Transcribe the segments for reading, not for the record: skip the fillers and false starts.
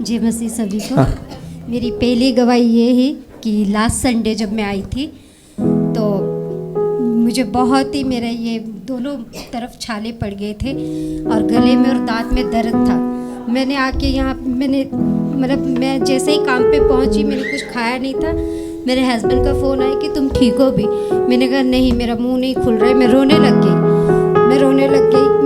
जय मसीह सभी को। मेरी पहली गवाही ये है कि लास्ट संडे जब मैं आई थी तो मुझे बहुत ही मेरे ये दोनों तरफ छाले पड़ गए थे और गले में और दांत में दर्द था। मैंने आके यहाँ मैं जैसे ही काम पे पहुँची, मैंने कुछ खाया नहीं था। मेरे हस्बैंड का फ़ोन आया कि तुम ठीक हो भी? मैंने कहा नहीं, मेरा मुंह नहीं खुल रहा है। मैं रोने लग गई।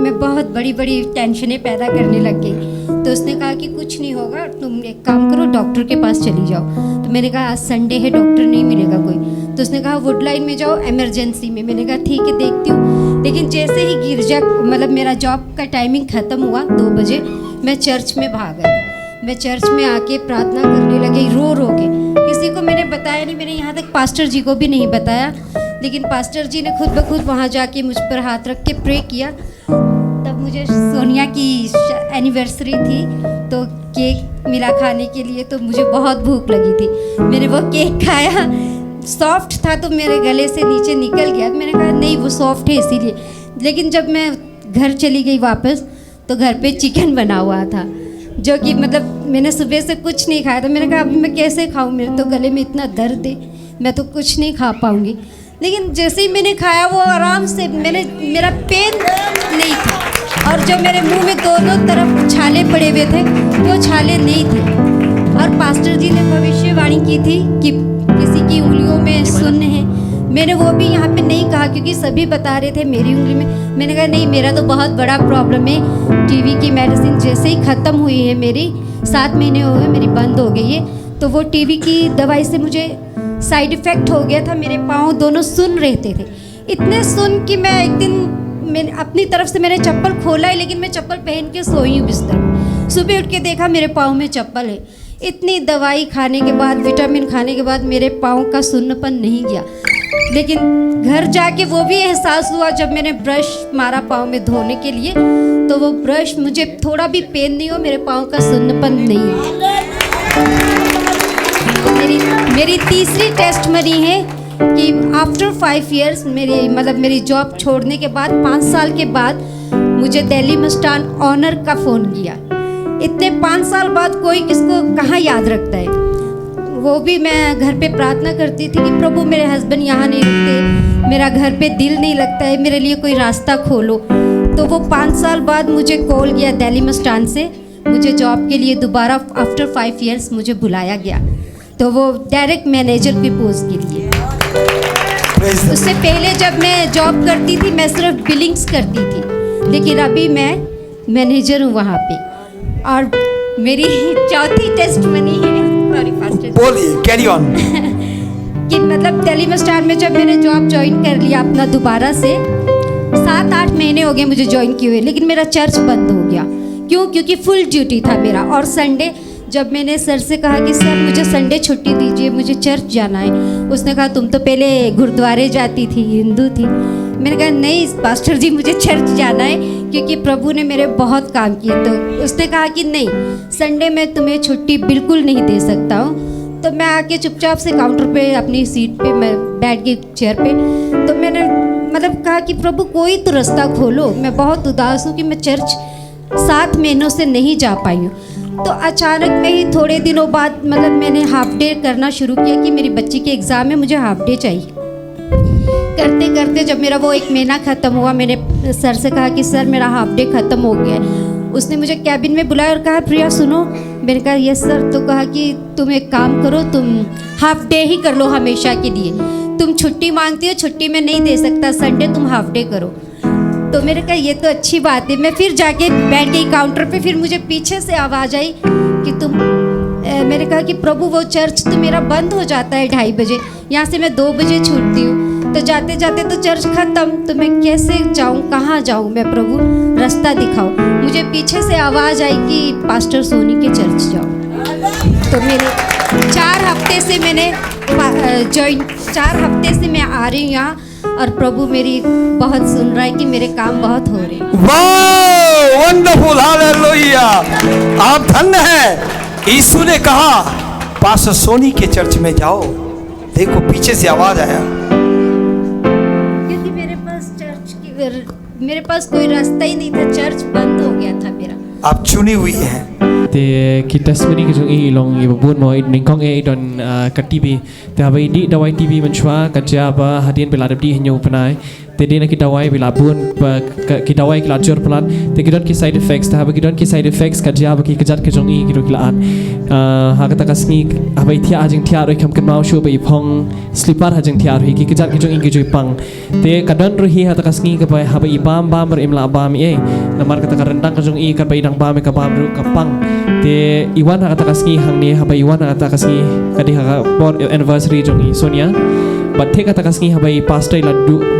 मैं बहुत बड़ी बड़ी टेंशनें पैदा करने लग गई। तो उसने कहा कि कुछ नहीं होगा, तुम एक काम करो, डॉक्टर के पास चली जाओ। तो मैंने कहा आज संडे है, डॉक्टर नहीं मिलेगा कोई। तो उसने कहा वुडलाइन में जाओ इमरजेंसी में। मैंने कहा ठीक है, देखती हूँ। लेकिन जैसे ही गिरजा मेरा जॉब का टाइमिंग ख़त्म हुआ 2 बजे, मैं चर्च में भाग गई। मैं चर्च में आके प्रार्थना करने लगी रो रो के। किसी को मैंने बताया नहीं, मैंने यहाँ तक पास्टर जी को भी नहीं बताया। लेकिन पास्टर जी ने खुद ब खुद वहाँ जाके मुझ पर हाथ रख के प्रे किया। तब मुझे सोनिया की एनिवर्सरी थी तो केक मिला खाने के लिए, तो मुझे बहुत भूख लगी थी। मैंने वो केक खाया, सॉफ्ट था तो मेरे गले से नीचे निकल गया। मैंने कहा नहीं वो सॉफ्ट है इसीलिए। लेकिन जब मैं घर चली गई वापस तो घर पे चिकन बना हुआ था, जो कि मैंने सुबह से कुछ नहीं खाया था। मैंने कहा अभी मैं कैसे खाऊं, मेरे तो गले में इतना दर्द है, मैं तो कुछ नहीं खा पाऊंगी। लेकिन जैसे ही मैंने खाया वो आराम से मेरा पेन नहीं था। और जो मेरे मुंह में दोनों तरफ छाले पड़े हुए थे वो छाले नहीं थे। और पास्टर जी ने भविष्यवाणी की थी कि किसी की उंगलियों में सुन्न है। मैंने वो भी यहाँ पे नहीं कहा क्योंकि सभी बता रहे थे मेरी उंगली में। मैंने कहा नहीं, मेरा तो बहुत बड़ा प्रॉब्लम है। टीवी की मेडिसिन जैसे ही ख़त्म हुई है, मेरी 7 महीने हो गए, मेरी बंद हो गई है। तो वो टीवी की दवाई से मुझे साइड इफ़ेक्ट हो गया था। मेरे पाँव दोनों सुन रहते थे, इतने सुन कि मैं एक दिन मैंने अपनी तरफ से मैंने चप्पल खोला है, लेकिन मैं चप्पल पहन के सोई हूँ बिस्तर में। सुबह उठ के देखा मेरे पाँव में चप्पल है। इतनी दवाई खाने के बाद, विटामिन खाने के बाद मेरे पाँव का सुन्नपन नहीं गया। लेकिन घर जाके वो भी एहसास हुआ जब मैंने ब्रश मारा पाँव में धोने के लिए, तो वो ब्रश मुझे थोड़ा भी पेन नहीं हो, मेरे पाँव का सुन्नपन नहीं है। मेरी तीसरी टेस्टमनी है कि आफ्टर 5 इयर्स मेरी जॉब छोड़ने के बाद 5 साल के बाद मुझे दिल्ली मिष्ठान ऑनर का फ़ोन किया। इतने 5 साल बाद कोई किसको कहाँ याद रखता है। वो भी मैं घर पे प्रार्थना करती थी कि प्रभु मेरे हस्बैंड यहाँ नहीं रुकते, मेरा घर पे दिल नहीं लगता है, मेरे लिए कोई रास्ता खोलो। तो वो 5 साल बाद मुझे कॉल किया दिल्ली मिष्ठान से, मुझे जॉब के लिए दोबारा आफ्टर 5 इयर्स मुझे बुलाया गया। तो वो डायरेक्ट मैनेजर की पोस्ट के लिए। उससे पहले जब मैं जॉब करती थी मैं सिर्फ बिलिंग्स करती थी, लेकिन अभी मैं मैनेजर हूँ वहाँ पे। और मेरी चौथी टेस्टमनी है, बोलिए, कैरी ऑन। कि दिल्ली मिष्ठान में जब मैंने जॉब ज्वाइन कर लिया अपना दोबारा से, 7-8 महीने हो गए मुझे ज्वाइन किए हुए, लेकिन मेरा चर्च बंद हो गया। क्यों? क्योंकि फुल ड्यूटी था मेरा। और संडे जब मैंने सर से कहा कि सर मुझे संडे छुट्टी दीजिए, मुझे चर्च जाना है, उसने कहा तुम तो पहले गुरुद्वारे जाती थी, हिंदू थी। मैंने कहा नहीं पास्टर जी, मुझे चर्च जाना है क्योंकि प्रभु ने मेरे बहुत काम किए। तो उसने कहा कि नहीं, संडे मैं तुम्हें छुट्टी बिल्कुल नहीं दे सकता हूँ। तो मैं आके चुपचाप से काउंटर पे अपनी सीट पे मैं बैठ गई, चेयर पे। तो मैंने कहा कि प्रभु कोई तो रास्ता खोलो, मैं बहुत उदास हूँ कि मैं चर्च 7 महीनों से नहीं जा पाई हूँ। तो अचानक में ही थोड़े दिनों बाद मैंने हाफ डे करना शुरू किया कि मेरी बच्ची के एग्ज़ाम है, मुझे हाफ डे चाहिए। करते करते जब मेरा वो 1 महीना ख़त्म हुआ, मैंने सर से कहा कि सर मेरा हाफ डे ख़त्म हो गया है। उसने मुझे कैबिन में बुलाया और कहा प्रिया सुनो। मैंने कहा यस सर। तो कहा कि तुम एक काम करो, तुम हाफ डे ही कर लो हमेशा के लिए। तुम छुट्टी मांगती हो, छुट्टी में नहीं दे सकता, संडे तुम हाफ डे करो। तो मैंने कहा ये तो अच्छी बात है। मैं फिर जाके बैठ गई काउंटर पे। फिर मुझे पीछे से आवाज़ आई कि मैंने कहा कि प्रभु वो चर्च तो मेरा बंद हो जाता है 2:30 बजे, यहाँ से मैं 2 बजे छूटती हूँ। तो जाते जाते तो चर्च ख़त्म, तो मैं कैसे जाऊँ, कहाँ जाऊँ मैं, प्रभु रास्ता दिखाओ। मुझे पीछे से आवाज़ आई कि पास्टर सोनी के चर्च जाओ। तो मेरे 4 हफ्ते से मैंने 4 हफ्ते से मैं आ रही हूँ यहाँ, और प्रभु मेरी बहुत सुन रहा है कि मेरे काम बहुत हो रहे हैं। वाह, वंडरफुल, हालेलुया। आप धन्य हैं। यीशु ने कहा पास्टर सोनी के चर्च में जाओ। देखो पीछे से आवाज आया, क्योंकि मेरे पास कोई रास्ता ही नहीं था, चर्च बंद हो गया था मेरा। आप चुनी हुई हैं, te ki testimony ke jong i long i bun mo ning kong e don ka TV te ha bai di dawai TV man chwa ka ja ba hadien bela di hinyo panai te dina ki dawai bela bun ki dawai ki la jor plan te ki don ki side effects te ha ki don ki side effects ka ja ba ki ka jat ke jong i ki ro ki la an ha ka ta ka sni ha bai thia ajing thia roi kam kan mau shu bai phong sleeper ha jing thia roi ki ka jat ki jong i ki joi pang te ka don ro hi ha ta ka sni ka bai ha bai bam bam ber imla bam e namar ka ta ka rendang ka jong i ka bai dang bam ka bam ru ka pang te iwan ha ta ka sni hang ni ha bai iwan ha ta ka sni ka di ha born anniversary jong i Sonia but take a takasni habai pastor ila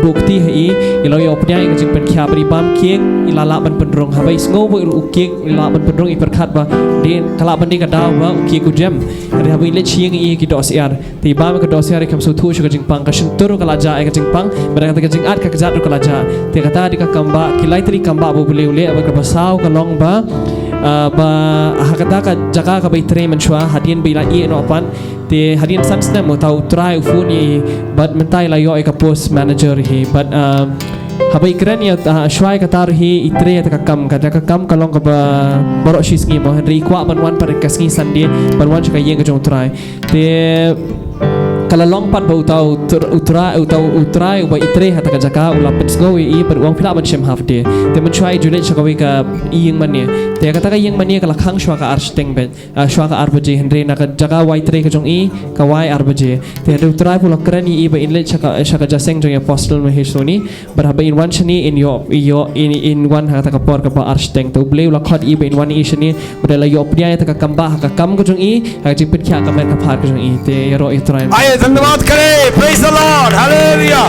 dukti hai ilo yo pnya ka jing pen khya bari bam kiek ila la ban pendrong habai sngo bo u kiek ila ban pendrong i perkhat ba din kala ban di ka daw ba u kiek ku jam ri habai le chieng i ki dos yar ti bam ka dos yar kam so thu ka jing pang ka shin turu kala ja ka jing pang bara ka jing at ka jat kala ja te kata di ka kamba kilai tri kamba bo bule ule ba ka basau ka long ba ba hakata ka jaga ka bai tre man chwa hadien bai la i no pan te hadien sansna mo tau try ufun i but mentai la yo ka post manager hi but habai kren ya shwai ka tar hi itre ta kam ka long ka ba borok shis ngi mo henry kwa ban wan par ka sngi sandie ban wan ka yeng ka jong try te kala long pat ba utrai ba itre ha ta ka jaka ula pets go i per wang phila ban shem half day te man shwai julet chakawi ka iyeng man ne te ka ta ka yeng man ne kala khang shwa ka arsteng ben shwa ka arbaje henry na ka jaka wai tre ka jong i ka wai arbaje te utrai pula kren i ba inlet shaka jaseng jong apostle me hesoni but ha ba in one shani in one ha ta ka por ka ba arsteng to ble ula khot i ba in one i shani ba la yo pnya ta ka kamba ha ka kam ka jong i ha jing pit kya ka men ka phar ka jong i te ro i trai आइए धन्यवाद करें, praise the Lord, hallelujah.